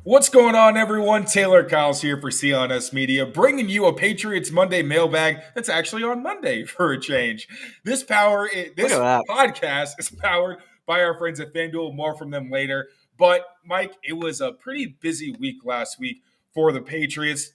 What's going on, everyone? Taylor Kyles here for CLNS Media, bringing you a Patriots Monday mailbag that's actually on Monday for a change. This podcast is powered by our friends at FanDuel. More from them later. But, Mike, it was a pretty busy week last week for the Patriots.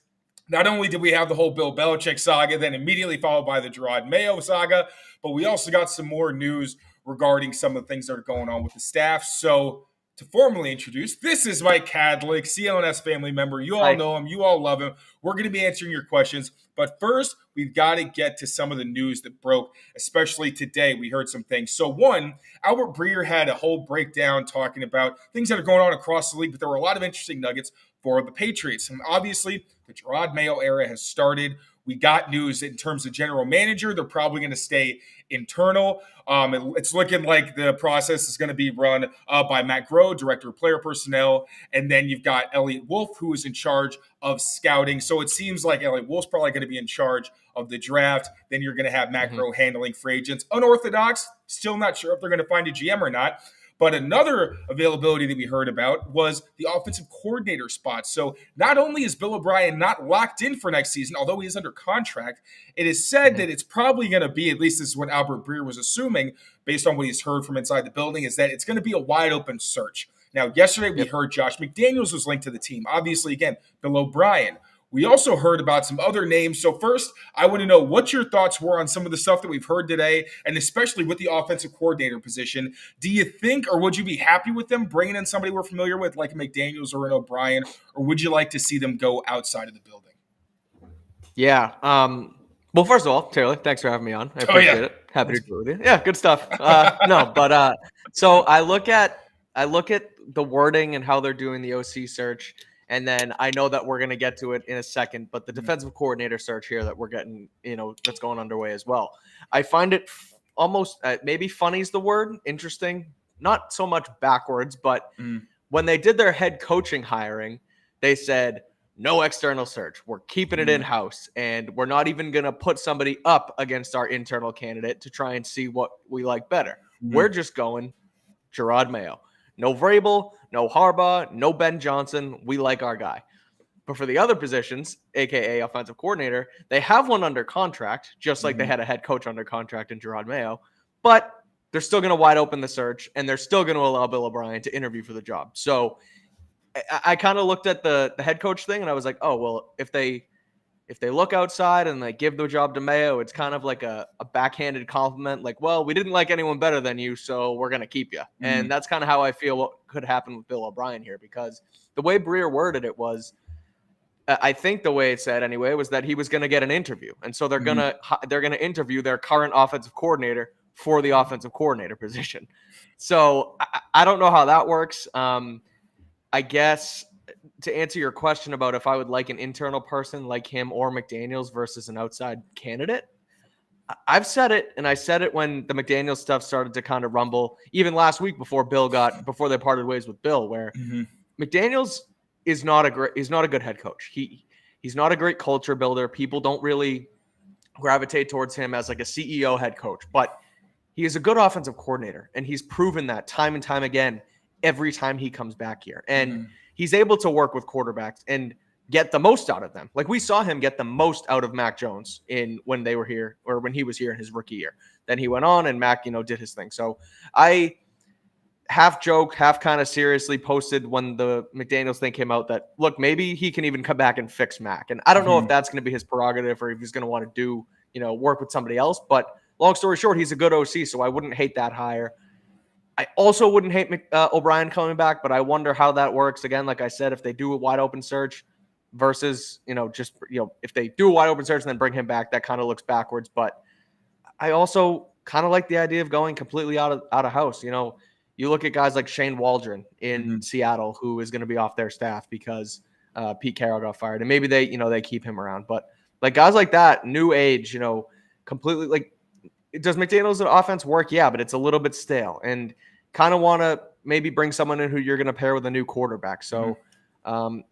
Not only did we have the whole Bill Belichick saga, then immediately followed by the Jerod Mayo saga, but we also got some more news regarding some of the things that are going on with the staff. So, to formally introduce, this is Mike Kadlick, CLNS family member. You all know him. You all love him. We're going to be answering your questions. But first, we've got to get to some of the news that broke, especially today. We heard some things. So one, Albert Breer had a whole breakdown talking about things that are going on across the league, but there were a lot of interesting nuggets for the Patriots. And obviously, the Jerod Mayo era has started. We got news in terms of general manager. They're probably going to stay internal. It's looking like the process is going to be run by Matt Groh, director of player personnel. And then you've got Elliot Wolf, who is in charge of scouting. So it seems like Elliot Wolf's probably going to be in charge of the draft. Then you're going to have Matt Groh handling free agents. Unorthodox, still not sure if they're going to find a GM or not. But another availability that we heard about was the offensive coordinator spot. So not only is Bill O'Brien not locked in for next season, although he is under contract, it is said that it's probably going to be, at least this is what Albert Breer was assuming, based on what he's heard from inside the building, is that it's going to be a wide open search. Now, yesterday we heard Josh McDaniels was linked to the team. Obviously, again, Bill O'Brien. We also heard about some other names. So first, I want to know what your thoughts were on some of the stuff that we've heard today, and especially with the offensive coordinator position. Do you think, or would you be happy with them bringing in somebody we're familiar with, like McDaniels or an O'Brien, or would you like to see them go outside of the building? Yeah. Well, first of all, Taylor, thanks for having me on. I appreciate it. Happy to do it with you. Yeah, good stuff. So I look at the wording and how they're doing the OC search. And then I know that we're going to get to it in a second, but the defensive coordinator search here that we're getting, that's going underway as well. I find it almost maybe funny is the word, interesting, not so much backwards, but when they did their head coaching hiring, they said, no external search. We're keeping it in-house, and we're not even going to put somebody up against our internal candidate to try and see what we like better. We're just going Jerod Mayo. No Vrabel, no Harbaugh, no Ben Johnson. We like our guy. But for the other positions, a.k.a. offensive coordinator, they have one under contract, just like they had a head coach under contract in Jerod Mayo. But they're still going to wide open the search, and they're still going to allow Bill O'Brien to interview for the job. So I kind of looked at the head coach thing, and I was like, oh, well, if they look outside and they give the job to Mayo, it's kind of like a backhanded compliment. Like, well, we didn't like anyone better than you, so we're going to keep you. And that's kind of how I feel what could happen with Bill O'Brien here, because the way Breer worded it was, I think the way it said anyway, was that he was going to get an interview. And so they're going to interview their current offensive coordinator for the offensive coordinator position. So I don't know how that works. I guess to answer your question about if I would like an internal person like him or McDaniels versus an outside candidate, I've said it, and I said it when the McDaniels stuff started to kind of rumble, even last week before they parted ways with Bill, where McDaniels is not a good head coach. He's not a great culture builder. People don't really gravitate towards him as like a CEO head coach, but he is a good offensive coordinator, and he's proven that time and time again every time he comes back here. And he's able to work with quarterbacks and get the most out of them. Like we saw him get the most out of Mac Jones when they were here, or when he was here in his rookie year. Then he went on and Mac, did his thing. So I half joke, half kind of seriously posted when the McDaniels thing came out that, look, maybe he can even come back and fix Mac. And I don't know if that's going to be his prerogative or if he's going to want to do, work with somebody else. But long story short, he's a good OC, so I wouldn't hate that hire. I also wouldn't hate O'Brien coming back, but I wonder how that works. Again, like I said, if they do a wide open search versus, if they do a wide open search and then bring him back, that kind of looks backwards. But I also kind of like the idea of going completely out of house. You look at guys like Shane Waldron in Seattle, who is going to be off their staff because Pete Carroll got fired, and maybe they keep him around. But like guys like that, new age, completely like. Does McDaniels' offense work? Yeah, but it's a little bit stale, and kind of want to maybe bring someone in who you're going to pair with a new quarterback. So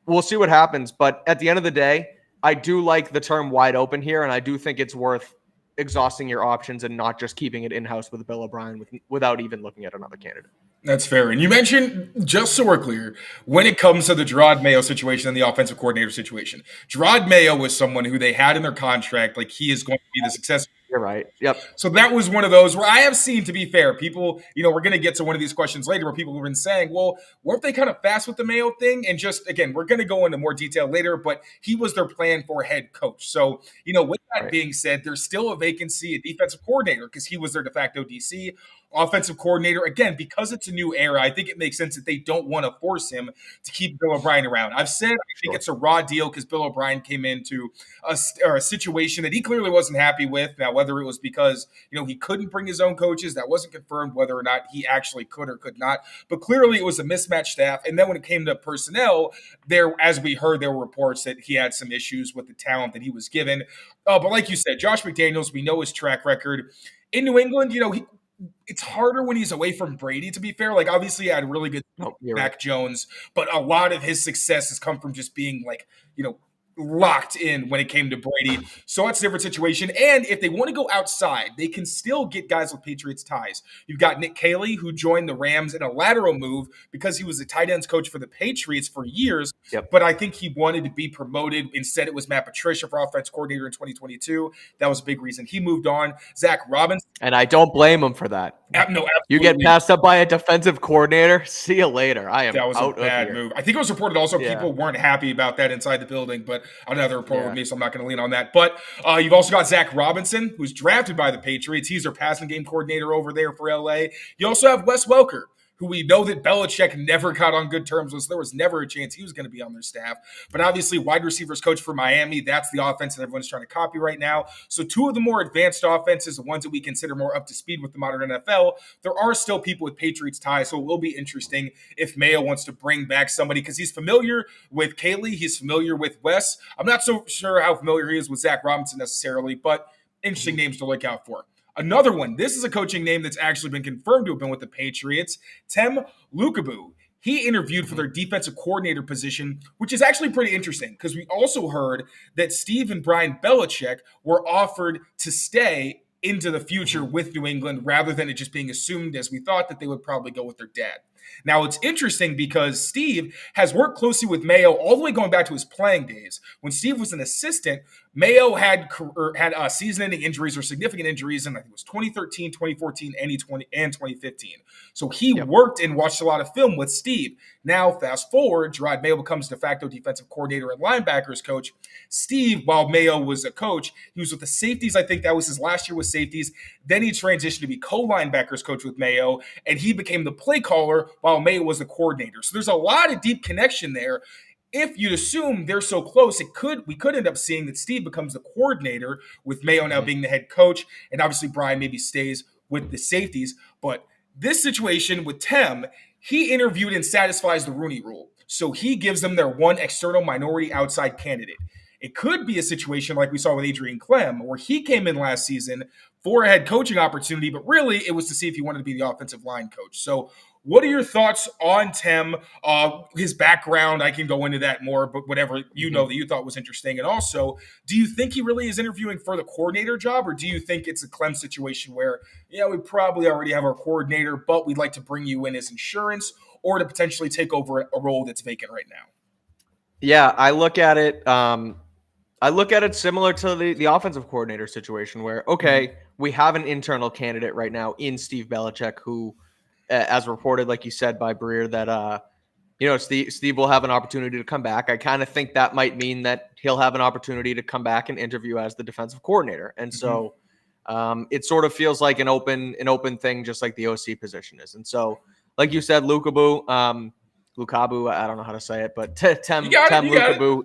we'll see what happens. But at the end of the day, I do like the term wide open here, and I do think it's worth exhausting your options and not just keeping it in-house with Bill O'Brien without even looking at another candidate. That's fair. And you mentioned, just so we're clear, when it comes to the Jerod Mayo situation and the offensive coordinator situation, Jerod Mayo was someone who they had in their contract, like he is going to be the successor. You're right. Yep. So that was one of those where I have seen, to be fair, people, we're going to get to one of these questions later where people have been saying, well, weren't they kind of fast with the Mayo thing? And just, again, we're going to go into more detail later, but he was their plan for head coach. So, with that being said, there's still a vacancy at defensive coordinator because he was their de facto DC. Offensive coordinator, again, because it's a new era, I think it makes sense that they don't want to force him to keep Bill O'Brien around. I've said I think it's a raw deal because Bill O'Brien came into a situation that he clearly wasn't happy with. Now, whether it was because he couldn't bring his own coaches, that wasn't confirmed whether or not he actually could or could not. But clearly, it was a mismatched staff. And then when it came to personnel, as we heard, there were reports that he had some issues with the talent that he was given. But like you said, Josh McDaniels, we know his track record in New England. It's harder when he's away from Brady, to be fair. Like, obviously, he had really good Mac Jones, but a lot of his success has come from just being, locked in when it came to Brady. So that's a different situation. And if they want to go outside, they can still get guys with Patriots ties. You've got Nick Caley, who joined the Rams in a lateral move because he was a tight ends coach for the Patriots for years. Yep. But I think he wanted to be promoted. Instead, it was Matt Patricia for offense coordinator in 2022. That was a big reason he moved on. Zach Robinson. And I don't blame him for that. No, absolutely. You get passed up by a defensive coordinator. See you later. That was a bad move. I think it was reported also people weren't happy about that inside the building, but another report with me, so I'm not going to lean on that. But you've also got Zach Robinson, who's drafted by the Patriots. He's their passing game coordinator over there for LA. You also have Wes Welker, who we know that Belichick never got on good terms with. So there was never a chance he was going to be on their staff. But obviously, wide receivers coach for Miami, that's the offense that everyone's trying to copy right now. So two of the more advanced offenses, the ones that we consider more up to speed with the modern NFL, there are still people with Patriots ties. So it will be interesting if Mayo wants to bring back somebody because he's familiar with Caley. He's familiar with Wes. I'm not so sure how familiar he is with Zach Robinson necessarily, but interesting names to look out for. Another one, this is a coaching name that's actually been confirmed to have been with the Patriots, Tem Lukabu. He interviewed for their defensive coordinator position, which is actually pretty interesting because we also heard that Steve and Brian Belichick were offered to stay into the future with New England rather than it just being assumed as we thought that they would probably go with their dad. Now, it's interesting because Steve has worked closely with Mayo all the way going back to his playing days. When Steve was an assistant, Mayo had season-ending injuries or significant injuries in, I think it was 2013, 2014, and 2015. So he worked and watched a lot of film with Steve. Now, fast forward, Jerod Mayo becomes de facto defensive coordinator and linebackers coach. Steve, while Mayo was a coach, he was with the safeties. I think that was his last year with safeties. Then he transitioned to be co-linebackers coach with Mayo, and he became the play caller while Mayo was the coordinator. So there's a lot of deep connection there. If you'd assume they're so close, we could end up seeing that Steve becomes the coordinator with Mayo now being the head coach, and obviously Brian maybe stays with the safeties. But this situation with Tem, he interviewed and satisfies the Rooney Rule. So he gives them their one external minority outside candidate. It could be a situation like we saw with Adrian Clem, where he came in last season for a head coaching opportunity, but really it was to see if he wanted to be the offensive line coach. So what are your thoughts on Tem, his background? I can go into that more, but whatever you know that you thought was interesting. And also, do you think he really is interviewing for the coordinator job, or do you think it's a Clem situation where, we probably already have our coordinator, but we'd like to bring you in as insurance or to potentially take over a role that's vacant right now? Yeah, I look at it similar to the offensive coordinator situation where, we have an internal candidate right now in Steve Belichick who, as reported, like you said, by Breer, that, Steve will have an opportunity to come back. I kind of think that might mean that he'll have an opportunity to come back and interview as the defensive coordinator. And so it sort of feels like an open thing, just like the OC position is. And so, like you said, Lukabu, I don't know how to say it, but Tem Lukabu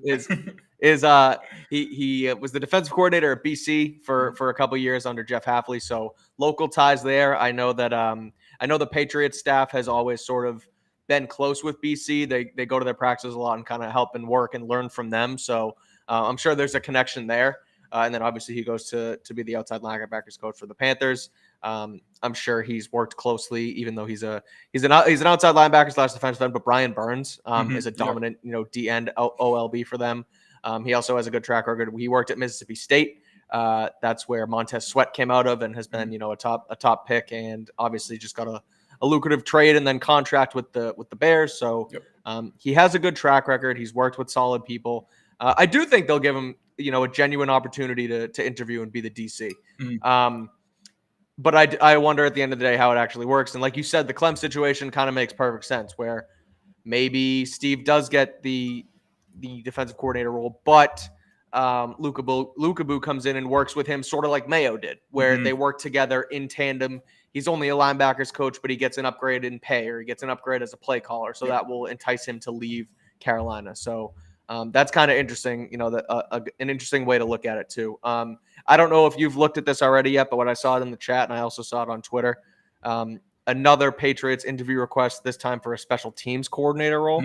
he was the defensive coordinator at BC for a couple of years under Jeff Hafley. So local ties there. I know that the Patriots staff has always sort of been close with BC. They go to their practices a lot and kind of help and work and learn from them. So I'm sure there's a connection there. And then obviously he goes to be the outside linebackers coach for the Panthers. I'm sure he's worked closely, even though he's an outside linebacker / defensive end. But Brian Burns is a dominant D end OLB for them. He also has a good track record. He worked at Mississippi State. That's where Montez Sweat came out of and has been a top pick, and obviously just got lucrative trade and then contract with the Bears. So he has a good track record. He's worked with solid people. I do think they'll give him, a genuine opportunity to interview and be the DC. But I wonder at the end of the day how it actually works. And like you said, the Clem situation kind of makes perfect sense, where maybe Steve does get the defensive coordinator role, but Lukabu comes in and works with him sort of like Mayo did, where they work together in tandem. He's only a linebackers coach, but he gets an upgrade in pay, or he gets an upgrade as a play caller. So that will entice him to leave Carolina. So that's kind of interesting, an interesting way to look at it too. I don't know if you've looked at this already yet, but when I saw it in the chat, and I also saw it on Twitter, another Patriots interview request, this time for a special teams coordinator role.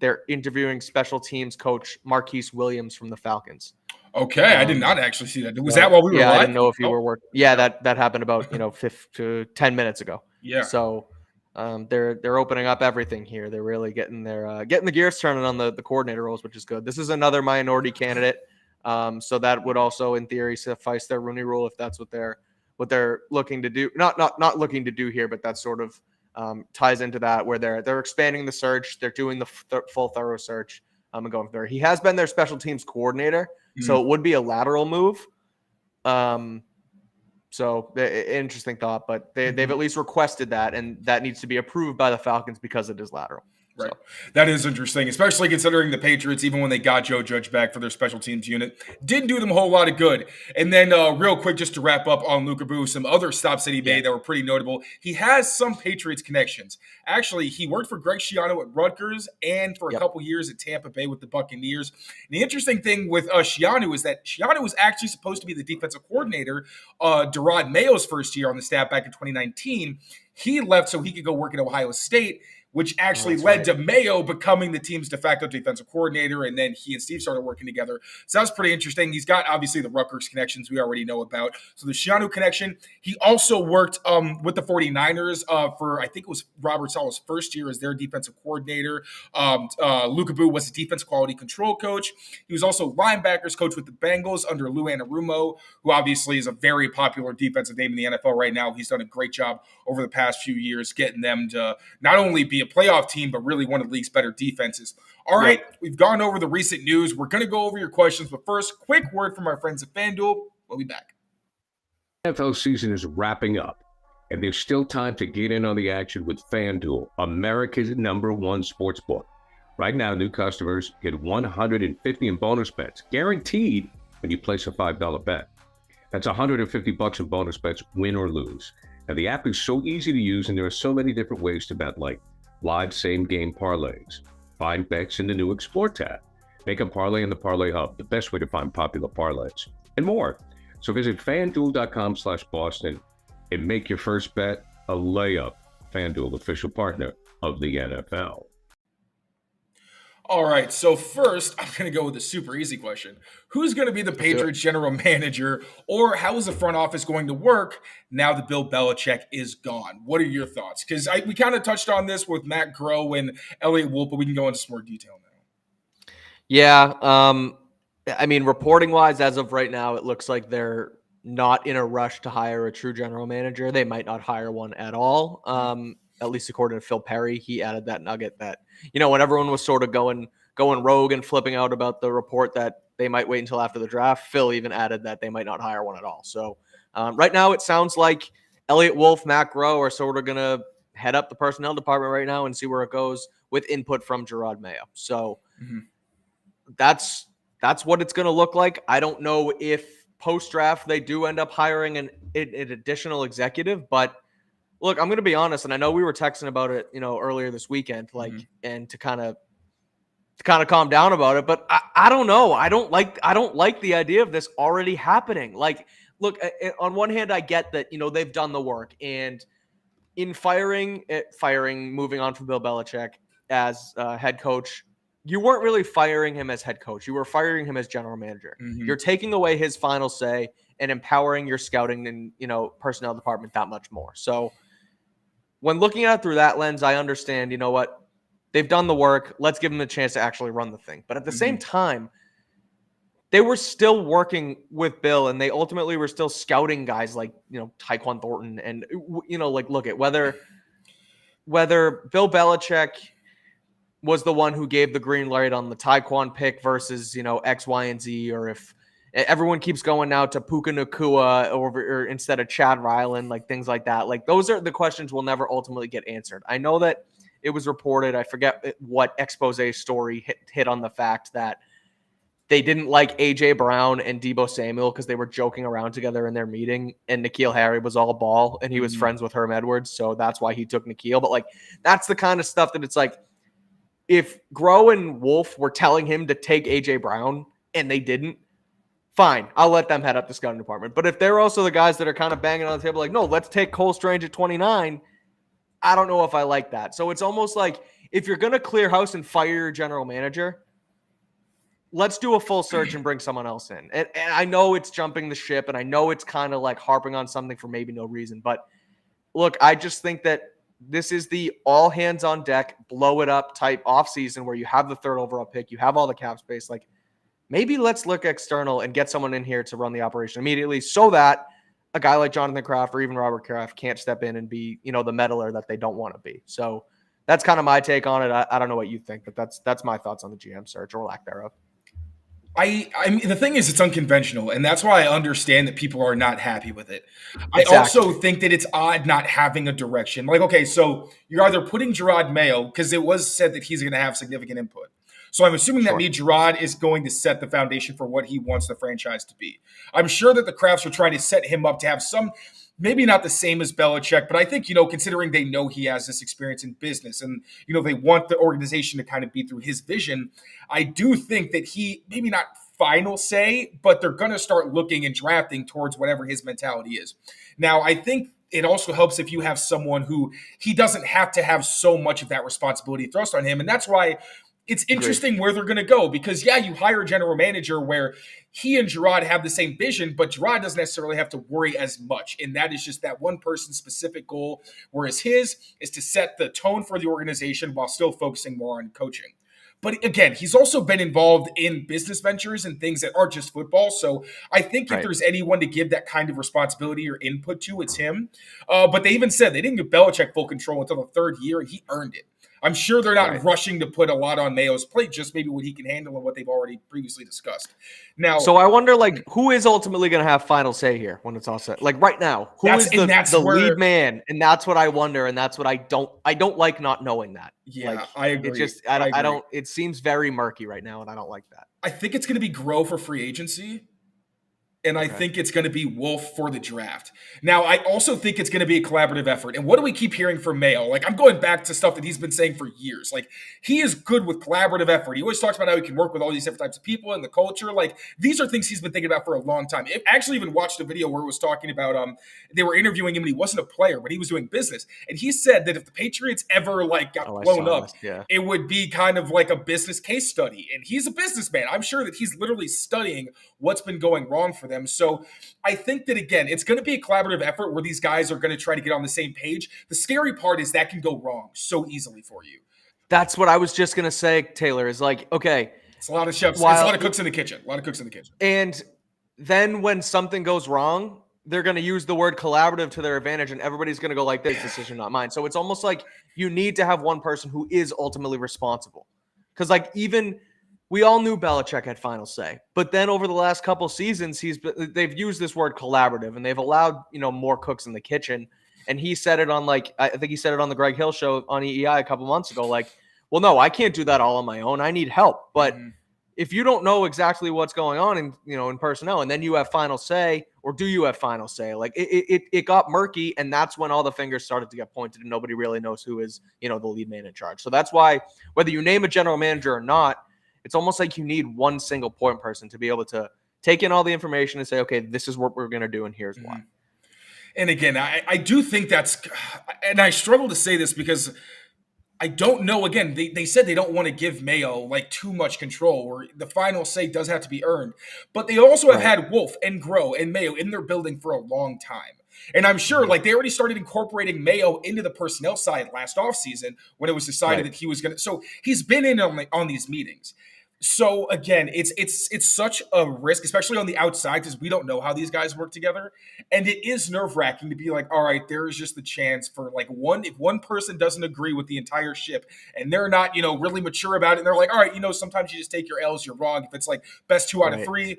They're interviewing special teams coach Marquise Williams from the Falcons. Okay, I did not actually see that. Was that while we were live? I didn't know if you were working. Yeah, that happened about 5 to 10 minutes ago. Yeah. So they're opening up everything here. They're really getting the gears turning on the coordinator roles, which is good. This is another minority candidate, so that would also, in theory, suffice their Rooney Rule if that's what they're looking to do. Not looking to do here, but that sort of ties into that, where they're expanding the search. They're doing the full thorough search. And going there. He has been their special teams coordinator, so it would be a lateral move. So interesting thought, but they've at least requested that, and that needs to be approved by the Falcons because it is lateral. Right. So. That is interesting, especially considering the Patriots, even when they got Joe Judge back for their special teams unit, didn't do them a whole lot of good. And then real quick, just to wrap up on Lukabu, some other stops that he made that were pretty notable. He has some Patriots connections. Actually, he worked for Greg Schiano at Rutgers and for a couple years at Tampa Bay with the Buccaneers. And the interesting thing with Schiano is that Schiano was actually supposed to be the defensive coordinator Jerod Mayo's first year on the staff back in 2019. He left so he could go work at Ohio State, which actually led to Mayo becoming the team's de facto defensive coordinator, and then he and Steve started working together. So that was pretty interesting. He's got, obviously, the Rutgers connections we already know about. So the Schiano connection. He also worked with the 49ers for, I think it was Robert Saleh's first year as their defensive coordinator. Lukabu was a defense quality control coach. He was also linebackers coach with the Bengals under Lou Anarumo, who obviously is a very popular defensive name in the NFL right now. He's done a great job over the past few years getting them to not only be a playoff team, but really one of the league's better defenses. All right, we've gone over the recent news. We're going to go over your questions, but first, quick word from our friends at FanDuel. We'll be back. NFL season is wrapping up, and there's still time to get in on the action with FanDuel, America's #1 sportsbook. Right now, new customers get $150 in bonus bets, guaranteed when you place a $5 bet. That's $150 in bonus bets, win or lose. Now, the app is so easy to use, and there are so many different ways to bet, like live same-game parlays, find bets in the new Explore tab, make a parlay in the Parlay Hub, the best way to find popular parlays, and more. So visit FanDuel.com/Boston and make your first bet a layup. FanDuel, official partner of the NFL. All right, so first, I'm going to go with a super easy question. Who's going to be the Patriots general manager, or how is the front office going to work now that Bill Belichick is gone? What are your thoughts? Because we kind of touched on this with Matt Groh and Elliott Wolf, but we can go into some more detail now. Yeah, I mean, reporting-wise, as of right now, it looks like they're not in a rush to hire a true general manager. They might not hire one at all. At least according to Phil Perry, he added that nugget that, when everyone was sort of going rogue and flipping out about the report that they might wait until after the draft, Phil even added that they might not hire one at all. So right now it sounds like Elliott Wolf, Matt Groh are sort of going to head up the personnel department right now and see where it goes with input from Jerod Mayo. So that's what it's going to look like. I don't know if post-draft they do end up hiring an additional executive, but look, I'm going to be honest, and I know we were texting about it, earlier this weekend, and to kind of calm down about it, but I don't know. I don't like the idea of this already happening. Like, look, on one hand, I get that, they've done the work, and in firing, moving on from Bill Belichick as head coach, you weren't really firing him as head coach. You were firing him as general manager. You're taking away his final say and empowering your scouting and, personnel department that much more. So when looking at it through that lens, I understand, what, they've done the work. Let's give them a chance to actually run the thing. But at the same time, they were still working with Bill, and they ultimately were still scouting guys like, Tyquan Thornton. And, like, look at whether whether Bill Belichick was the one who gave the green light on the Tyquan pick versus, X, Y, and Z, or if everyone keeps going now to Puka Nacua or instead of Chad Ryland, like things like that. Like those are the questions will never ultimately get answered. I know that it was reported, I forget what expose story hit on the fact that they didn't like A.J. Brown and Deebo Samuel because they were joking around together in their meeting, and N'Keal Harry was all ball, and he was friends with Herm Edwards, so that's why he took N'Keal. But, like, that's the kind of stuff that it's like, if Groh and Wolf were telling him to take A.J. Brown and they didn't, fine, I'll let them head up the scouting department. But if they're also the guys that are kind of banging on the table like, no, let's take Cole Strange at 29, I don't know if I like that. So it's almost like if you're going to clear house and fire your general manager, let's do a full search and bring someone else in. And I know it's jumping the ship, and I know it's kind of like harping on something for maybe no reason. But look, I just think that this is the all hands on deck, blow it up type offseason where you have the third overall pick, you have all the cap space. Like, maybe let's look external and get someone in here to run the operation immediately so that a guy like Jonathan Kraft or even Robert Kraft can't step in and be, the meddler that they don't want to be. So that's kind of my take on it. I don't know what you think, but that's my thoughts on the GM search or lack thereof. I mean, the thing is, it's unconventional, and that's why I understand that people are not happy with it. Exactly. I also think that it's odd not having a direction. Like, okay, so you're either putting Jerod Mayo, because it was said that he's going to have significant input. So I'm assuming that Jerod is going to set the foundation for what he wants the franchise to be. I'm sure that the Crafts are trying to set him up to have some, maybe not the same as Belichick, but I think, considering they know he has this experience in business and, they want the organization to kind of be through his vision, I do think that he, maybe not final say, but they're going to start looking and drafting towards whatever his mentality is. Now, I think it also helps if you have someone who he doesn't have to have so much of that responsibility thrust on him. And that's why it's interesting where they're going to go because, you hire a general manager where he and Jerod have the same vision, but Jerod doesn't necessarily have to worry as much. And that is just that one person's specific goal, whereas his is to set the tone for the organization while still focusing more on coaching. But again, he's also been involved in business ventures and things that aren't just football. So I think if there's anyone to give that kind of responsibility or input to, it's him. But they even said they didn't give Belichick full control until the third year, and he earned it. I'm sure they're not rushing to put a lot on Mayo's plate, just maybe what he can handle and what they've already previously discussed. Now, so I wonder, who is ultimately going to have final say here when it's all set? Like right now, who is the lead man? And that's what I wonder, and that's what I don't like not knowing that. Yeah, I agree. It just I don't. It seems very murky right now, and I don't like that. I think it's going to be Groh for free agency. And I think it's going to be Wolf for the draft. Now, I also think it's going to be a collaborative effort. And what do we keep hearing from Mayo? Like, I'm going back to stuff that he's been saying for years. Like, he is good with collaborative effort. He always talks about how he can work with all these different types of people and the culture. Like, these are things he's been thinking about for a long time. I actually even watched a video where it was talking about they were interviewing him and he wasn't a player, but he was doing business. And he said that if the Patriots ever got blown up, it would be kind of like a business case study. And he's a businessman. I'm sure that he's literally studying what's been going wrong for them. So I think that, again, it's going to be a collaborative effort where these guys are going to try to get on the same page. The scary part is that can go wrong so easily for you. That's what I was just going to say, Taylor, is like, okay. It's a lot of chefs. It's a lot of cooks in the kitchen. And then when something goes wrong, they're going to use the word collaborative to their advantage, and everybody's going to go like, this decision, not mine. So it's almost like you need to have one person who is ultimately responsible. Because, even – we all knew Belichick had final say, but then over the last couple seasons, they've used this word collaborative, and they've allowed more cooks in the kitchen. And he said it on I think he said it on the Greg Hill show on WEEI a couple months ago. Well, no, I can't do that all on my own. I need help. But if you don't know exactly what's going on in personnel, and then you have final say, or do you have final say? It got murky, and that's when all the fingers started to get pointed, and nobody really knows who is the lead man in charge. So that's why whether you name a general manager or not, it's almost like you need one single point person to be able to take in all the information and say, okay, this is what we're going to do, and here's why. And again, I do think and I struggle to say this because I don't know. Again, they said they don't want to give Mayo too much control, or the final say does have to be earned. But they also have had Wolf and Groh and Mayo in their building for a long time. And I'm sure they already started incorporating Mayo into the personnel side last offseason when it was decided that he was going to. So he's been in on these meetings. So again, it's such a risk, especially on the outside, because we don't know how these guys work together, and it is nerve-wracking to be like, all right, there is just the chance for like if one person doesn't agree with the entire ship, and they're not really mature about it, and they're like, all right, sometimes you just take your L's, you're wrong. If it's like best 2 out of 3,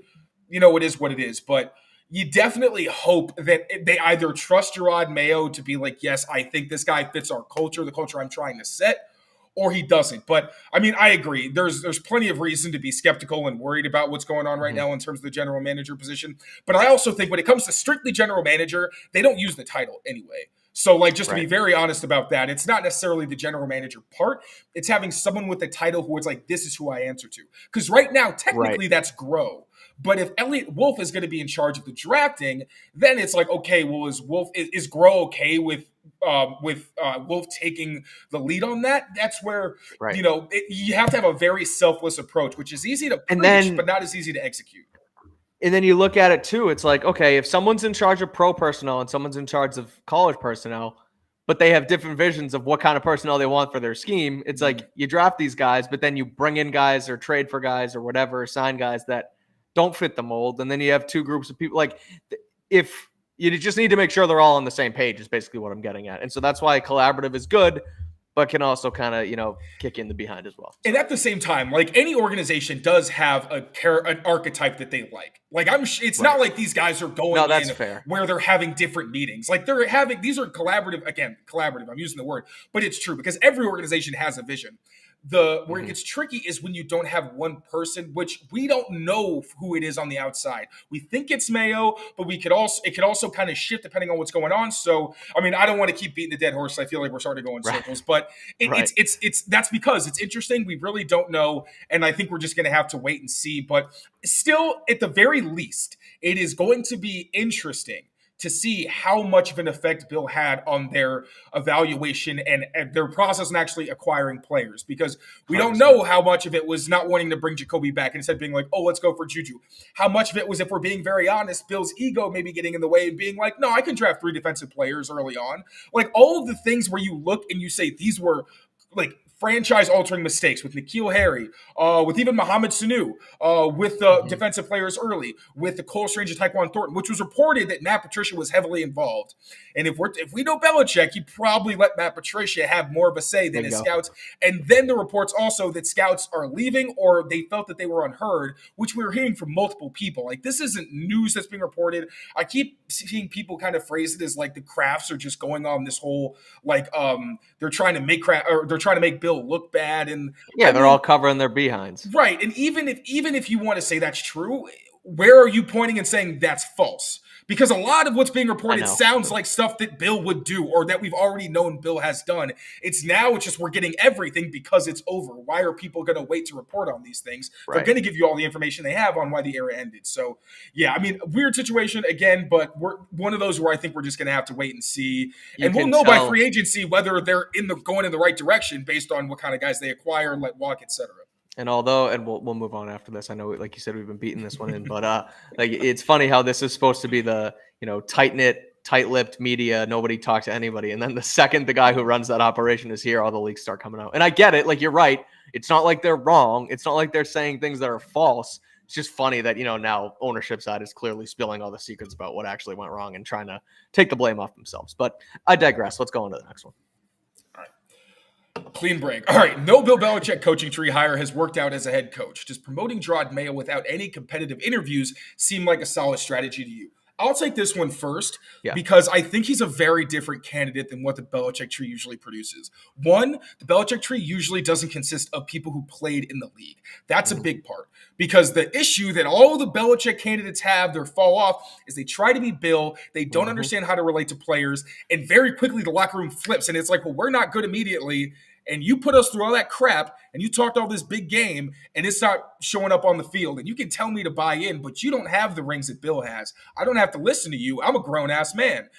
it is what it is. But you definitely hope that they either trust Jerod Mayo to be like, yes, I think this guy fits our culture, the culture I'm trying to set, or he doesn't. But I mean, I agree. There's plenty of reason to be skeptical and worried about what's going on right now in terms of the general manager position. But I also think when it comes to strictly general manager, they don't use the title anyway. So like, just to be very honest about that, it's not necessarily the general manager part. It's having someone with a title who is like, this is who I answer to. Because right now, technically that's Groh. But if Elliot Wolf is going to be in charge of the drafting, then it's like, okay, well, is Groh okay with Wolf taking the lead on that? That's where you have to have a very selfless approach, which is easy to preach, but not as easy to execute. And then you look at it too. It's like, okay, if someone's in charge of pro personnel and someone's in charge of college personnel, but they have different visions of what kind of personnel they want for their scheme, it's like you draft these guys, but then you bring in guys or trade for guys or whatever, sign guys that don't fit the mold. And then you have two groups of people. Like, if you just need to make sure they're all on the same page is basically what I'm getting at. And so that's why collaborative is good, but can also kind of, kick in the behind as well. And at the same time, like, any organization does have an archetype that they like. Like, it's not like these guys are going in fair. Where they're having different meetings. Like, these are collaborative, I'm using the word, but it's true because every organization has a vision. Where it gets tricky is when you don't have one person, which we don't know who it is on the outside. We think it's Mayo, but it could also kind of shift depending on what's going on. So, I mean, I don't want to keep beating the dead horse. I feel like we're starting to go in circles, but it's that's because it's interesting. We really don't know, and I think we're just going to have to wait and see. But still, at the very least, it is going to be interesting to see how much of an effect Bill had on their evaluation and their process in actually acquiring players, because we don't know how much of it was not wanting to bring Jacoby back and instead being like, oh, let's go for Juju. How much of it was, if we're being very honest, Bill's ego maybe getting in the way and being like, no, I can draft 3 defensive players early on. Like, all of the things where you look and you say these were like franchise-altering mistakes with N'Keal Harry, with even Mohamed Sanu, with the defensive players early, with the Cole Strange and Tyquan Thornton, which was reported that Matt Patricia was heavily involved. And if we know Belichick, he probably let Matt Patricia have more of a say than his scouts. And then the reports also that scouts are leaving or they felt that they were unheard, which we were hearing from multiple people. Like, this isn't news that's being reported. I keep seeing people kind of phrase it as like the Crafts are just going on this whole like they're trying to make Bill look bad, and they're all covering their behinds, right? And even if you want to say that's true, where are you pointing and saying that's false? Because a lot of what's being reported sounds like stuff that Bill would do or that we've already known Bill has done. It's just we're getting everything because it's over. Why are people going to wait to report on these things? They're going to give you all the information they have on why the era ended. So, yeah, I mean, weird situation again, but we're one of those where I think we're just going to have to wait and see. And we'll know by free agency whether they're going in the right direction based on what kind of guys they acquire, let walk, et cetera. And we'll move on after this. I know, like you said, we've been beating this one in, but like, it's funny how this is supposed to be the tight-knit, tight-lipped media. Nobody talks to anybody, and then the second the guy who runs that operation is here, all the leaks start coming out. And I get it. Like, you're right. It's not like they're wrong. It's not like they're saying things that are false. It's just funny that now ownership side is clearly spilling all the secrets about what actually went wrong and trying to take the blame off themselves. But I digress. Let's go on to the next one. Clean break. All right. No Bill Belichick coaching tree hire has worked out as a head coach. Does promoting Jerod Mayo without any competitive interviews seem like a solid strategy to you? I'll take this one first because I think he's a very different candidate than what the Belichick tree usually produces. One, the Belichick tree usually doesn't consist of people who played in the league. That's a big part, because the issue that all the Belichick candidates have, their fall off, is they try to be Bill. They don't understand how to relate to players, and very quickly the locker room flips, and it's like, well, we're not good immediately. And you put us through all that crap, and you talked all this big game, and it's not showing up on the field. And you can tell me to buy in, but you don't have the rings that Bill has. I don't have to listen to you. I'm a grown-ass man.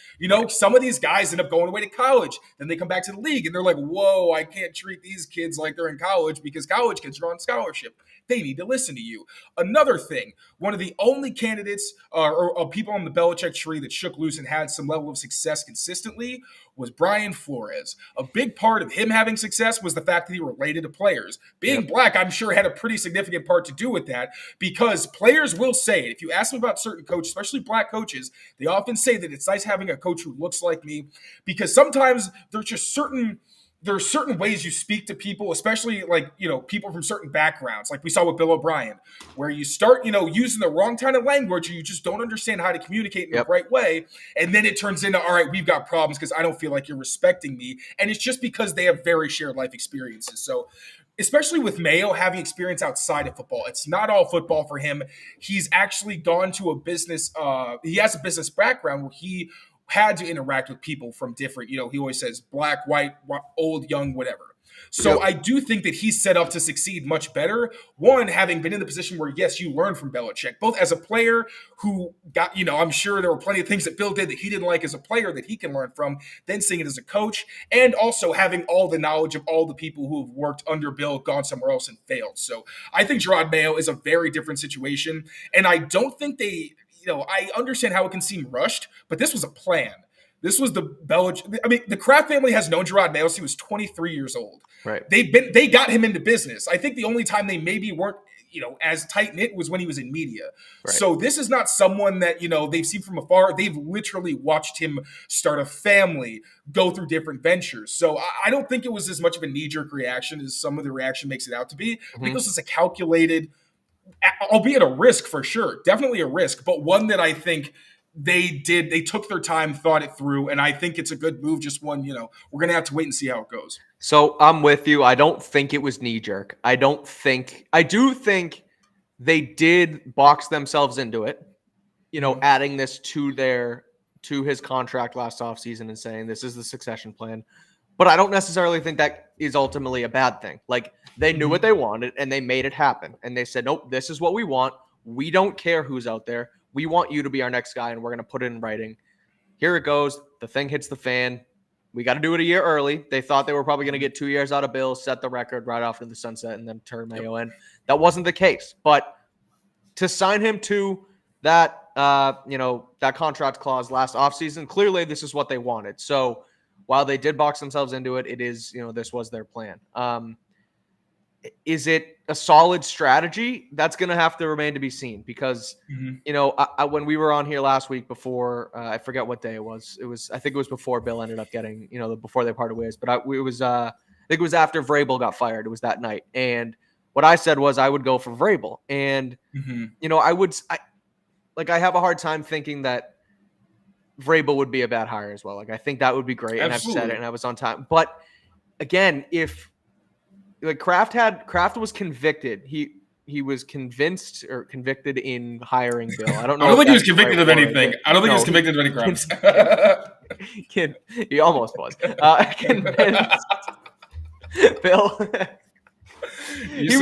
Some of these guys end up going away to college. Then they come back to the league, and they're like, whoa, I can't treat these kids like they're in college because college kids are on scholarship. They need to listen to you. Another thing, one of the only candidates or people on the Belichick tree that shook loose and had some level of success consistently was Brian Flores. A big part of him having success was the fact that he related to players. players. Being black, I'm sure, had a pretty significant part to do with that, because players will say it. If you ask them about certain coaches, especially black coaches, they often say that it's nice having a coach who looks like me, because sometimes there's just certain ways you speak to people, especially people from certain backgrounds, like we saw with Bill O'Brien, where you start, using the wrong kind of language, or you just don't understand how to communicate in the right way. And then it turns into, all right, we've got problems because I don't feel like you're respecting me. And it's just because they have very shared life experiences. So especially with Mayo having experience outside of football, it's not all football for him. He's actually gone to a business. He has a business background where he had to interact with people from different, he always says black, white, old, young, whatever. So I do think that he's set up to succeed much better. One, having been in the position where, yes, you learn from Belichick, both as a player who got, I'm sure there were plenty of things that Bill did that he didn't like as a player that he can learn from, then seeing it as a coach, and also having all the knowledge of all the people who have worked under Bill, gone somewhere else and failed. So I think Jerod Mayo is a very different situation. And I don't think I understand how it can seem rushed, but this was a plan. This was the Belichick. I mean, the Kraft family has known Jerod Mayo since he was 23 years old. Right. They got him into business. I think the only time they maybe weren't, as tight-knit was when he was in media. Right. So this is not someone that, they've seen from afar. They've literally watched him start a family, go through different ventures. So I don't think it was as much of a knee-jerk reaction as some of the reaction makes it out to be. I think this is a calculated, albeit a risk for sure, definitely a risk, but one that I think they took their time, thought it through, and I think it's a good move. Just one, we're going to have to wait and see how it goes. So I'm with you. I don't think it was knee jerk. I do think they did box themselves into it, adding this to his contract last offseason and saying this is the succession plan. But I don't necessarily think that is ultimately a bad thing. Like, they knew what they wanted and they made it happen. And they said, nope, this is what we want. We don't care who's out there. We want you to be our next guy, and we're going to put it in writing. Here it goes. The thing hits the fan. We got to do it a year early. They thought they were probably going to get 2 years out of Bill, set the record right off into the sunset, and then turn Mayo in. That wasn't the case. But to sign him to that, that contract clause last offseason, clearly this is what they wanted. So while they did box themselves into it, it is, this was their plan. Is it a solid strategy? That's going to have to remain to be seen, because, when we were on here last week before, I forget what day it was. I think it was before Bill ended up getting, before they parted ways, but I think it was after Vrabel got fired. It was that night. And what I said was I would go for Vrabel. And, I have a hard time thinking that Vrabel would be a bad hire as well. Like, I think that would be great. Absolutely. And I've said it and I was on time. But again, if Kraft was convicted, he was convicted in hiring Bill. I don't know. I don't think he was convicted of anything. I don't think he was convicted of any crimes. He almost was. Convinced Bill. He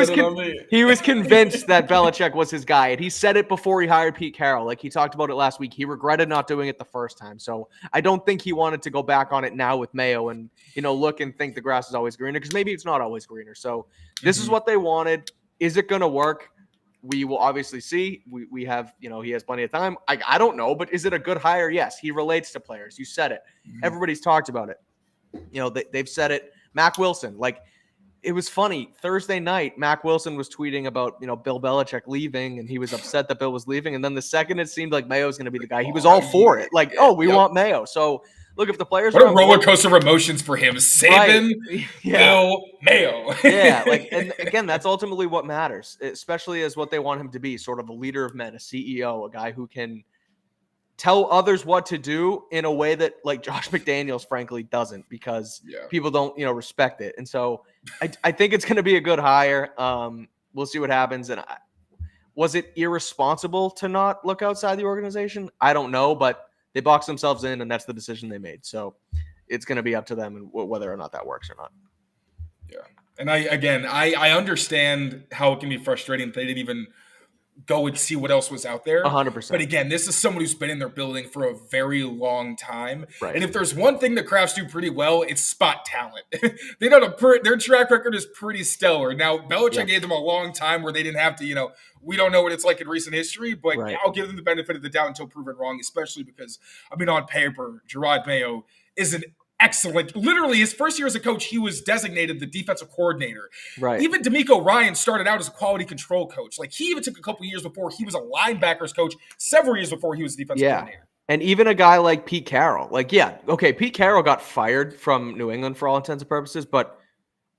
was convinced that Belichick was his guy, and he said it before he hired Pete Carroll. Like, he talked about it last week. He regretted not doing it the first time. So I don't think he wanted to go back on it now with Mayo and, look and think the grass is always greener, because maybe it's not always greener. So this is what they wanted. Is it going to work? We will obviously see. We have, he has plenty of time. I don't know, but is it a good hire? Yes. He relates to players. You said it. Everybody's talked about it. They've said it. Mac Wilson, it was funny. Thursday night, Mac Wilson was tweeting about, Bill Belichick leaving, and he was upset that Bill was leaving. And then the second it seemed like Mayo was going to be the guy, he was all for it. We want Mayo. So, look, if the players what a roller coaster of emotions for him. Saban, Bill, Mayo. And again, that's ultimately what matters, especially as what they want him to be, sort of a leader of men, a CEO, a guy who can tell others what to do in a way that, Josh McDaniels, frankly, doesn't, because people don't, respect it. And so I think it's going to be a good hire. We'll see what happens. And was it irresponsible to not look outside the organization? I don't know, but they boxed themselves in, and that's the decision they made. So it's going to be up to them and whether or not that works or not. Yeah. And I understand how it can be frustrating. They didn't even go and see what else was out there. 100%. But again, this is someone who's been in their building for a very long time. Right. And if there's one thing that Krafts do pretty well, it's spot talent. Their track record is pretty stellar. Now, Belichick gave them a long time where they didn't have to, we don't know what it's like in recent history, but I'll give them the benefit of the doubt until proven wrong, especially because, on paper, Jerod Mayo is an excellent. Literally, his first year as a coach, he was designated the defensive coordinator. Right. Even D'Amico Ryans started out as a quality control coach. Like, he even took a couple years before he was a linebackers coach, several years before he was defensive coordinator. And even a guy like Pete Carroll, Pete Carroll got fired from New England for all intents and purposes, but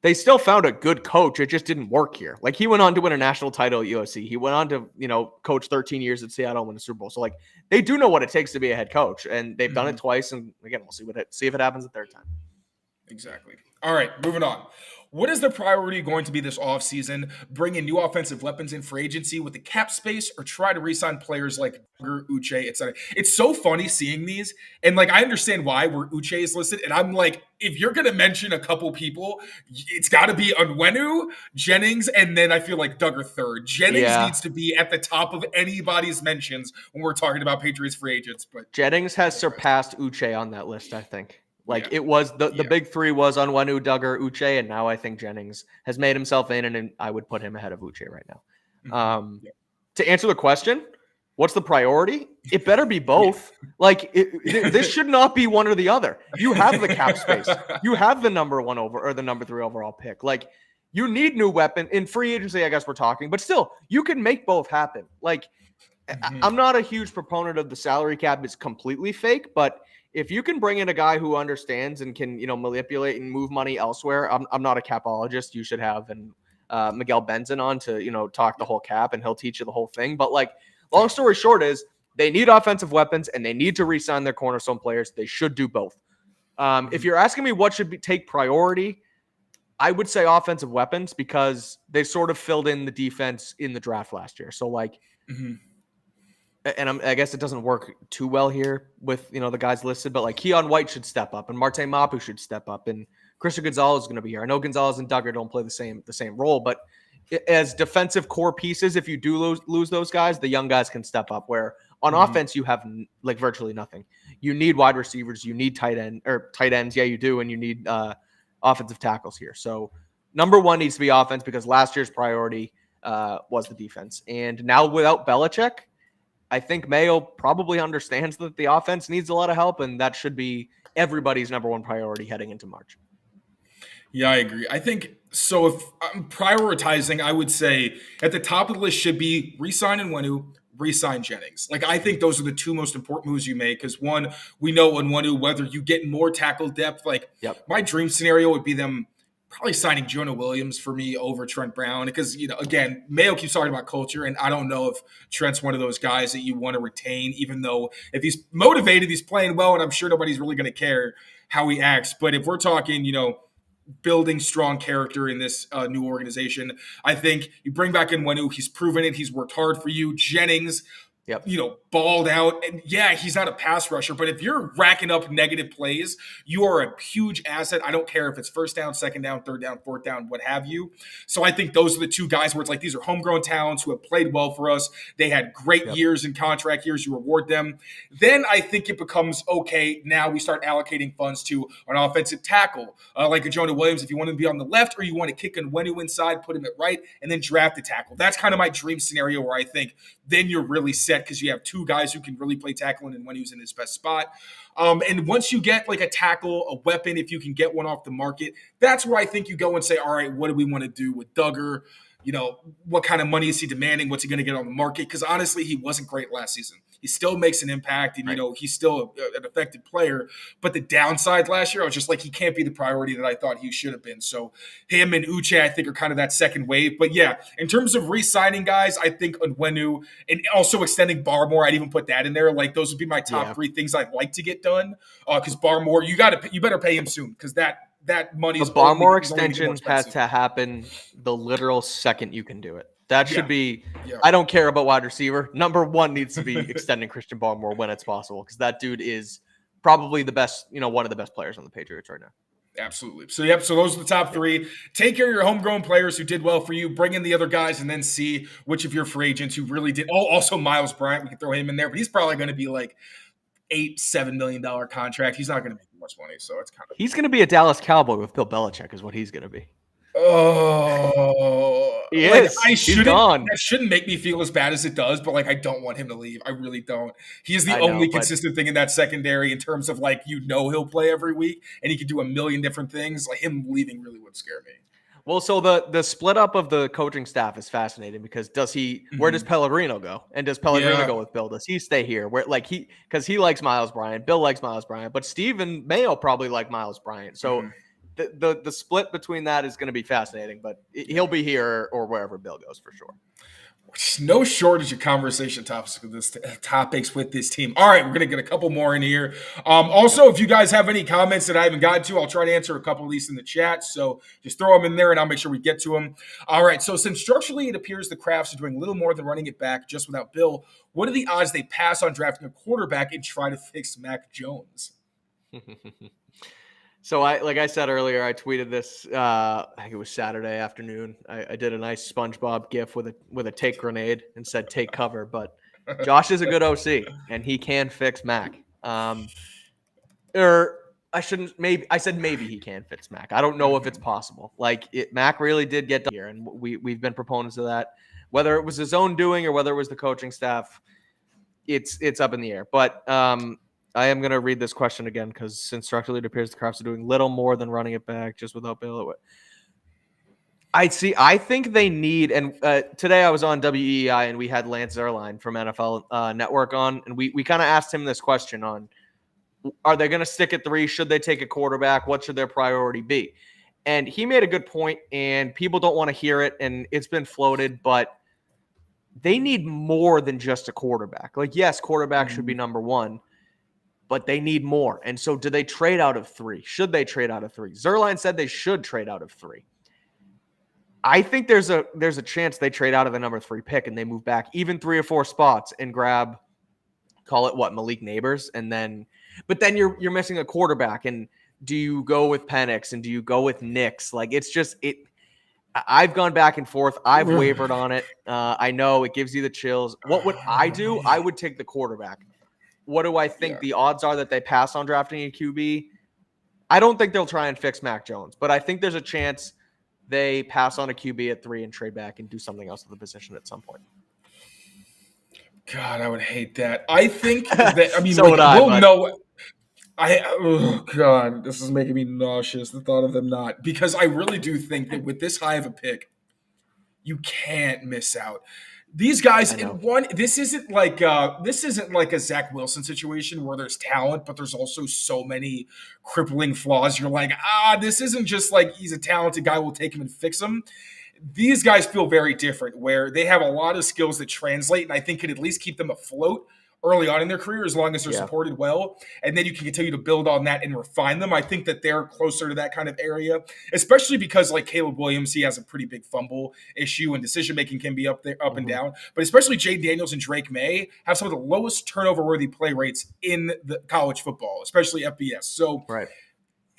they still found a good coach. It just didn't work here. Like, he went on to win a national title at USC. He went on to, coach 13 years at Seattle and win a Super Bowl. So, like, they do know what it takes to be a head coach, and they've done it twice. And again, we'll see if it happens a third time. Exactly. All right, moving on. What is the priority going to be this offseason? Bring in new offensive weapons in free agency with the cap space, or try to re-sign players like Uche, etc. It's so funny seeing these. And, like, I understand why where Uche is listed. And I'm like, if you're going to mention a couple people, it's got to be Onwenu, Jennings, and then I feel like Duggar third. Jennings needs to be at the top of anybody's mentions when we're talking about Patriots free agents. But Jennings has surpassed Uche on that list, I think. It was the big three was Onwenu, Duggar, Uche, and now I think Jennings has made himself in, and I would put him ahead of Uche right now. To answer the question, what's the priority? It better be both. This should not be one or the other. You have the cap space. You have the number 1 or the number 3 overall pick. Like, you need new weapon in free agency. I guess we're talking, but still, you can make both happen. I'm not a huge proponent of the salary cap is completely fake, but if you can bring in a guy who understands and can, manipulate and move money elsewhere, I'm not a capologist. You should have Miguel Benzin on to, talk the whole cap, and he'll teach you the whole thing. But, long story short is they need offensive weapons and they need to re-sign their cornerstone players. They should do both. If you're asking me what should take priority, I would say offensive weapons, because they sort of filled in the defense in the draft last year. So, and I guess it doesn't work too well here with, the guys listed, but Keon White should step up, and Marte Mapu should step up, and Christian Gonzalez is going to be here. I know Gonzalez and Duggar don't play the same role, but as defensive core pieces, if you do lose those guys, the young guys can step up, where on offense you have virtually nothing. You need wide receivers, you need tight ends. Yeah, you do. And you need offensive tackles here. So number 1 needs to be offense, because last year's priority was the defense. And now without Belichick, I think Mayo probably understands that the offense needs a lot of help, and that should be everybody's number 1 priority heading into March. Yeah, I agree. I think so. If I'm prioritizing, I would say at the top of the list should be re-sign Onwenu, re-sign Jennings. I think those are the 2 most important moves you make, because one, we know Onwenu, whether you get more tackle depth, my dream scenario would be them probably signing Jonah Williams for me over Trent Brown, because, again, Mayo keeps talking about culture, and I don't know if Trent's one of those guys that you want to retain, even though if he's motivated, he's playing well, and I'm sure nobody's really going to care how he acts. But if we're talking, building strong character in this new organization, I think you bring back Onwenu. He's proven it. He's worked hard for you. Jennings, balled out. And yeah, he's not a pass rusher, but if you're racking up negative plays, you are a huge asset. I don't care if it's first down, second down, third down, fourth down, what have you. So I think those are the 2 guys where it's these are homegrown talents who have played well for us. They had great years and contract years. You reward them. Then I think it becomes, okay, now we start allocating funds to an offensive tackle, like a Jonah Williams, if you want him to be on the left, or you want to kick Onwenu inside, put him at right, and then draft a tackle. That's kind of my dream scenario, where I think then you're really set, because you have 2 guys who can really play tackle, and Onwenu's in his best spot. And once you get a tackle, a weapon, if you can get one off the market, that's where I think you go and say, all right, what do we want to do with Duggar? What kind of money is he demanding? What's he going to get on the market? Because honestly, he wasn't great last season. He still makes an impact, and, he's still an effective player. But the downside last year, I was just he can't be the priority that I thought he should have been. So him and Uche, I think, are kind of that second wave. But yeah, in terms of re-signing guys, I think Onwenu, and also extending Barmore, I'd even put that in there. Those would be my top 3 things I'd like to get done. Because Barmore, you better pay him soon, because that money is. The Barmore extension has to happen the literal second you can do it. That should be. Yeah. I don't care about wide receiver. Number 1 needs to be extending Christian Barmore when it's possible, because that dude is probably the best. One of the best players on the Patriots right now. Absolutely. So those are the top 3. Take care of your homegrown players who did well for you. Bring in the other guys, and then see which of your free agents who really did. Oh, also Miles Bryant, we can throw him in there, but he's probably going to be $8-7 million contract. He's not going to make much money, so it's kind of. He's going to be a Dallas Cowboy with Bill Belichick, is what he's going to be. Oh, he like is. He's gone. That shouldn't make me feel as bad as it does, but like I don't want him to leave. I really don't. He is the only consistent thing in that secondary in terms of like he'll play every week and he can do a million different things. Like him leaving really would scare me. Well, so the split up of the coaching staff is fascinating because where does Pellegrino go? And does Pellegrino go with Bill? Does he stay here? Where because he likes Miles Bryant, Bill likes Miles Bryant, but Steve and Mayo probably like Miles Bryant. So the split between that is going to be fascinating, but he'll be here or wherever Bill goes for sure. No shortage of conversation topics with this team. All right, we're going to get a couple more in here. Also, if you guys have any comments that I haven't gotten to, I'll try to answer a couple of these in the chat. So just throw them in there and I'll make sure we get to them. All right, so since structurally it appears the Crafts are doing little more than running it back just without Bill, what are the odds they pass on drafting a quarterback and try to fix Mac Jones? So like I said earlier, I tweeted this. I think it was Saturday afternoon. I did a nice SpongeBob GIF with a take grenade and said take cover. But Josh is a good OC and he can fix Mac. Or I shouldn't. I said maybe he can fix Mac. I don't know if it's possible. Mac really did get done here, and we've been proponents of that. Whether it was his own doing or whether it was the coaching staff, it's up in the air. But I am going to read this question again because since structurally it appears the Crafts are doing little more than running it back just without Bill. I think they need, and today I was on WEEI and we had Lance Zierlein from NFL Network on, and we kind of asked him this question on, are they going to stick at 3? Should they take a quarterback? What should their priority be? And he made a good point, and people don't want to hear it, and it's been floated, but they need more than just a quarterback. Yes, quarterback should be number 1. But they need more. And so do they trade out of 3? Should they trade out of 3? Zierlein said they should trade out of 3. I think there's a chance they trade out of the number 3 pick and they move back even 3 or 4 spots and grab, call it Malik Neighbors. But then you're missing a quarterback. And do you go with Penix and do you go with Nix? I've gone back and forth. I've wavered on it. I know it gives you the chills. What would I do? I would take the quarterback. What do I think the odds are that they pass on drafting a QB? I don't think they'll try and fix Mac Jones, but I think there's a chance they pass on a QB at 3 and trade back and do something else with the position at some point. God, I would hate that. I think that, we'll know. Oh, God, this is making me nauseous, the thought of them not. Because I really do think that with this high of a pick, you can't miss out. These guys, this isn't like a Zach Wilson situation where there's talent, but there's also so many crippling flaws. You're like, this isn't just like he's a talented guy, we'll take him and fix him. These guys feel very different, where they have a lot of skills that translate, and I think could at least keep them afloat early on in their career as long as they're supported well. And then you can continue to build on that and refine them. I think that they're closer to that kind of area, especially because like Caleb Williams, he has a pretty big fumble issue and decision-making can be up and down. But especially Jay Daniels and Drake May have some of the lowest turnover-worthy play rates in the college football, especially FBS. So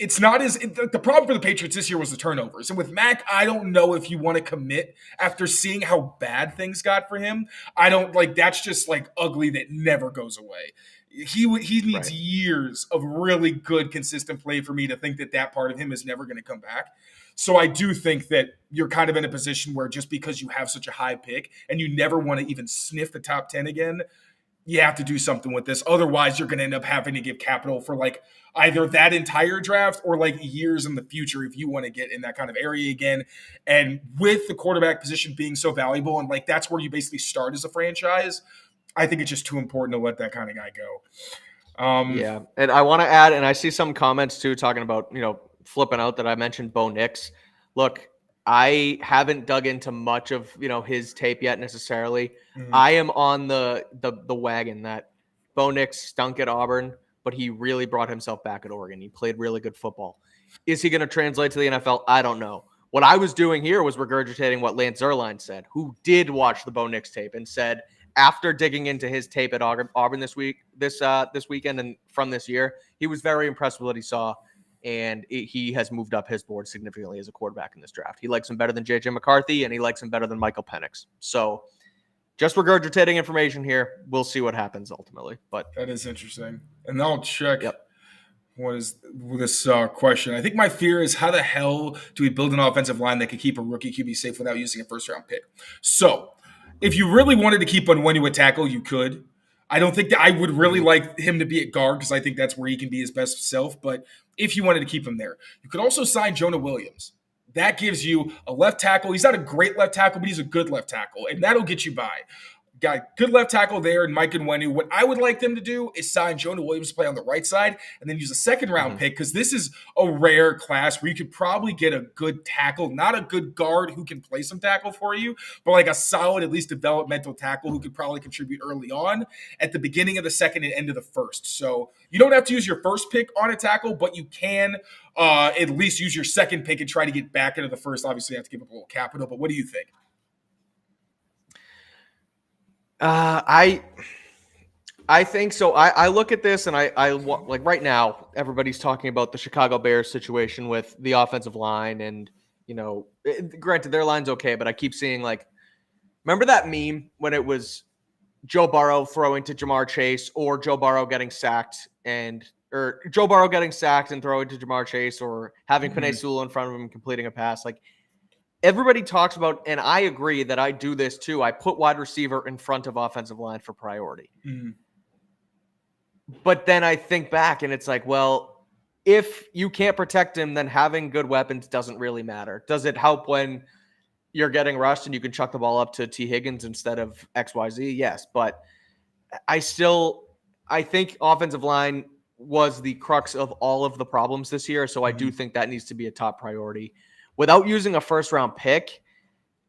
it's not the problem for the Patriots this year was the turnovers. And with Mac, I don't know if you want to commit after seeing how bad things got for him. I don't that's just ugly that never goes away. He needs years of really good, consistent play for me to think that part of him is never going to come back. So I do think that you're kind of in a position where just because you have such a high pick and you never want to even sniff the top 10 again, you have to do something with this. Otherwise, you're going to end up having to give capital for either that entire draft or years in the future if you want to get in that kind of area again. And with the quarterback position being so valuable and that's where you basically start as a franchise, I think it's just too important to let that kind of guy go. And I want to add, and I see some comments too talking about, flipping out that I mentioned Bo Nix. Look, I haven't dug into much of, his tape yet necessarily. Mm-hmm. I am on the wagon that Bo Nix stunk at Auburn, but he really brought himself back at Oregon. He played really good football. Is he going to translate to the NFL? I don't know. What I was doing here was regurgitating what Lance Zierlein said, who did watch the Bo Nix tape and said, after digging into his tape at Auburn this weekend and from this year, he was very impressed with what he saw. And he has moved up his board significantly as a quarterback in this draft. He likes him better than J.J. McCarthy, and he likes him better than Michael Penix. So just regurgitating information here. We'll see what happens ultimately. But that is interesting. And I'll check what is this question? I think my fear is how the hell do we build an offensive line that could keep a rookie QB safe without using a first-round pick? So if you really wanted to keep Onwenu at tackle, you could. I don't think that I would really like him to be at guard because I think that's where he can be his best self. But if you wanted to keep him there, you could also sign Jonah Williams. That gives you a left tackle. He's not a great left tackle, but he's a good left tackle, and that'll get you by. Got good left tackle there and Mike Onwenu. What I would like them to do is sign Jonah Williams to play on the right side and then use a second-round pick because this is a rare class where you could probably get a good tackle, not a good guard who can play some tackle for you, but like a solid, at least developmental tackle who could probably contribute early on at the beginning of the second and end of the first. So you don't have to use your first pick on a tackle, but you can at least use your second pick and try to get back into the first. Obviously, you have to give up a little capital, but what do you think? I think so. I look at this and I like right now, everybody's talking about the Chicago Bears situation with the offensive line and, granted their line's okay, but I keep seeing remember that meme when it was Joe Burrow throwing to Jamar Chase or Joe Burrow getting sacked and throwing to Jamar Chase or having Penei Sewell in front of him and completing a pass. Everybody talks about, and I agree that I do this too. I put wide receiver in front of offensive line for priority. But then I think back and it's well, if you can't protect him, then having good weapons doesn't really matter. Does it help when you're getting rushed and you can chuck the ball up to T. Higgins instead of XYZ? Yes. But I think offensive line was the crux of all of the problems this year. So I do think that needs to be a top priority. Without using a first-round pick,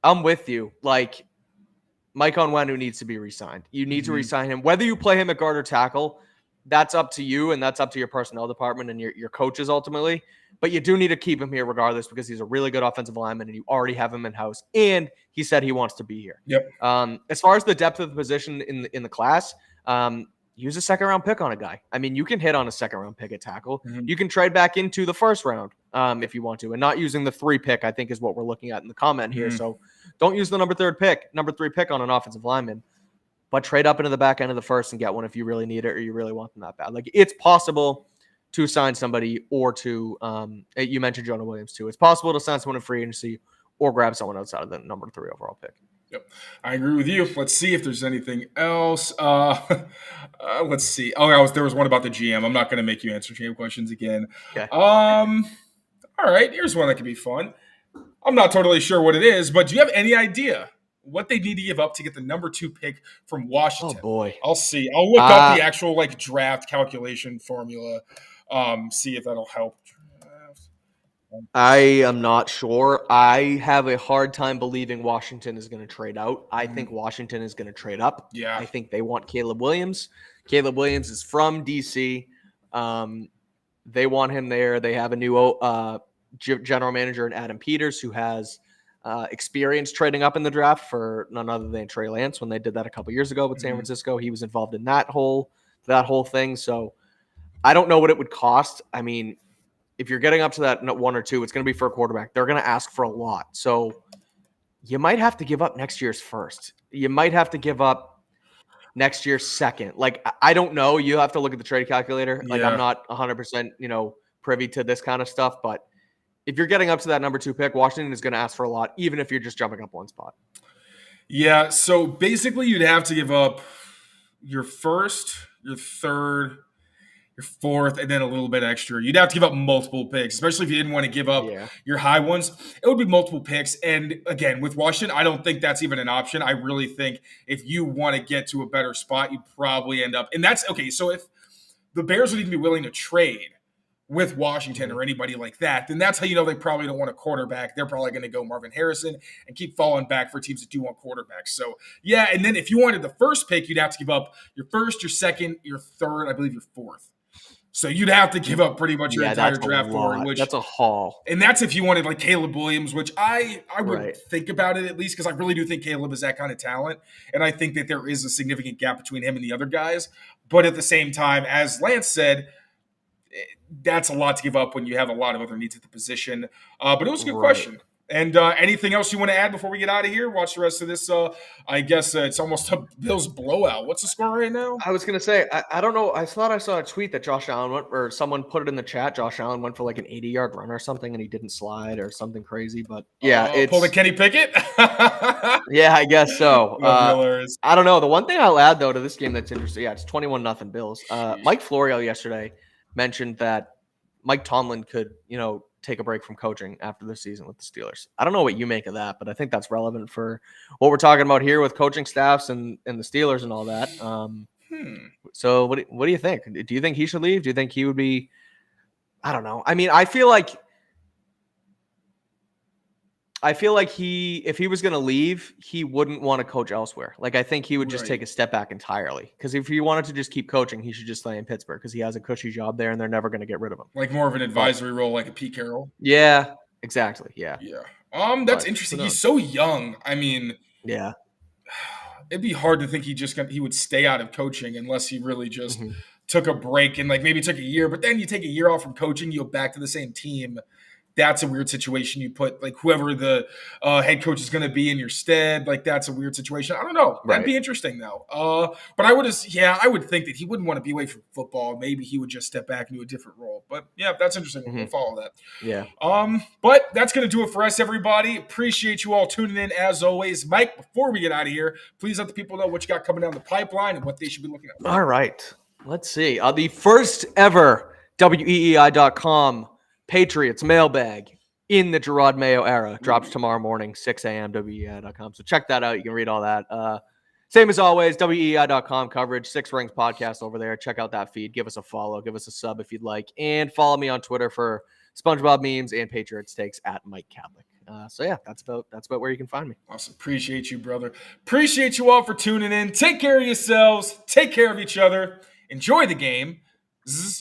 I'm with you. Mike Onwenu needs to be re-signed. You need to re-sign him. Whether you play him at guard or tackle, that's up to you, and that's up to your personnel department and your coaches ultimately. But you do need to keep him here regardless because he's a really good offensive lineman, and you already have him in-house. And he said he wants to be here. Yep. As far as the depth of the position in the class, use a second-round pick on a guy. I mean, you can hit on a second-round pick at tackle. You can trade back into the first round if you want to, and not using the 3 pick, I think, is what we're looking at in the comment here. So don't use the number 3 pick on an offensive lineman, but trade up into the back end of the first and get one if you really need it or you really want them that bad. It's possible to sign somebody or to you mentioned Jonah Williams too. It's possible to sign someone in free agency or grab someone outside of the number 3 overall pick. Yep, I agree with you. Let's see if there's anything else. Let's see. There was one about the GM. I'm not going to make you answer GM questions again. Okay. All right, here's one that could be fun. I'm not totally sure what it is, but do you have any idea what they need to give up to get the number 2 pick from Washington? Oh boy, I'll see. I'll look up the actual draft calculation formula. See if that'll help. I am not sure. I have a hard time believing Washington is going to trade out. I think Washington is going to trade up. Yeah. I think they want Caleb Williams. Caleb Williams is from D.C. They want him there. They have a new general manager in Adam Peters who has experience trading up in the draft for none other than Trey Lance when they did that a couple years ago with San Francisco. He was involved in that whole thing. So I don't know what it would cost. I mean, if you're getting up to that 1 or 2, it's going to be for a quarterback. They're going to ask for a lot. So you might have to give up next year's first. You might have to give up next year's second. I don't know. You have to look at the trade calculator. I'm not 100%, privy to this kind of stuff. But if you're getting up to that number 2 pick, Washington is going to ask for a lot, even if you're just jumping up one spot. Yeah. So basically you'd have to give up your first, your third, your fourth, and then a little bit extra. You'd have to give up multiple picks, especially if you didn't want to give up your high ones. It would be multiple picks. And again, with Washington, I don't think that's even an option. I really think if you want to get to a better spot, you'd probably end up. And that's okay. So if the Bears would even be willing to trade with Washington or anybody like that, then that's how you know they probably don't want a quarterback. They're probably going to go Marvin Harrison and keep falling back for teams that do want quarterbacks. So, yeah, and then if you wanted the first pick, you'd have to give up your first, your second, your third, I believe your fourth. So you'd have to give up pretty much your entire draft for it. That's a haul. And that's if you wanted Caleb Williams, which I would think about it at least because I really do think Caleb is that kind of talent. And I think that there is a significant gap between him and the other guys. But at the same time, as Lance said, that's a lot to give up when you have a lot of other needs at the position. But it was a good question. And anything else you want to add before we get out of here? Watch the rest of this. I guess it's almost a Bills blowout. What's the score right now? I was going to say, I don't know. I thought I saw a tweet that Josh Allen went, or someone put it in the chat. Josh Allen went for like an 80-yard run or something, and he didn't slide or something crazy. But yeah, pull the Kenny Pickett. Yeah, I guess so. I don't know. The one thing I'll add though to this game that's interesting, it's 21-0 Bills. Mike Florio yesterday mentioned that Mike Tomlin could, take a break from coaching after the season with the Steelers. I don't know what you make of that, but I think that's relevant for what we're talking about here with coaching staffs and the Steelers and all that. So what do you think? Do you think he should leave? Do you think he would be? I don't know. I mean, I feel like if he was going to leave, he wouldn't want to coach elsewhere. Like, I think he would just take a step back entirely. Because if he wanted to just keep coaching, he should just stay in Pittsburgh because he has a cushy job there and they're never going to get rid of him. Like more of an advisory role, like a Pete Carroll. Yeah, exactly. Yeah. That's interesting. He's so young. I mean, yeah, it'd be hard to think he would stay out of coaching unless he really just took a break and like maybe took a year. But then you take a year off from coaching, you go back to the same team. That's a weird situation. You put like whoever the head coach is going to be in your stead. Like that's a weird situation. I don't know. That'd be interesting though. But I would think that he wouldn't want to be away from football. Maybe he would just step back into a different role. But yeah, that's interesting. We'll follow that. Yeah. But that's going to do it for us, everybody. Appreciate you all tuning in as always. Mike, before we get out of here, please let the people know what you got coming down the pipeline and what they should be looking at. All right. Let's see. The first ever WEEI.com Patriots Mailbag in the Jerod Mayo era drops tomorrow morning, 6 a.m. WEEI.com. So check that out. You can read all that. Same as always, WEEI.com coverage, Six Rings podcast over there. Check out that feed. Give us a follow. Give us a sub if you'd like. And follow me on Twitter for SpongeBob memes and Patriots takes at Mike Kadlick. So yeah, that's about where you can find me. Awesome. Appreciate you, brother. Appreciate you all for tuning in. Take care of yourselves. Take care of each other. Enjoy the game.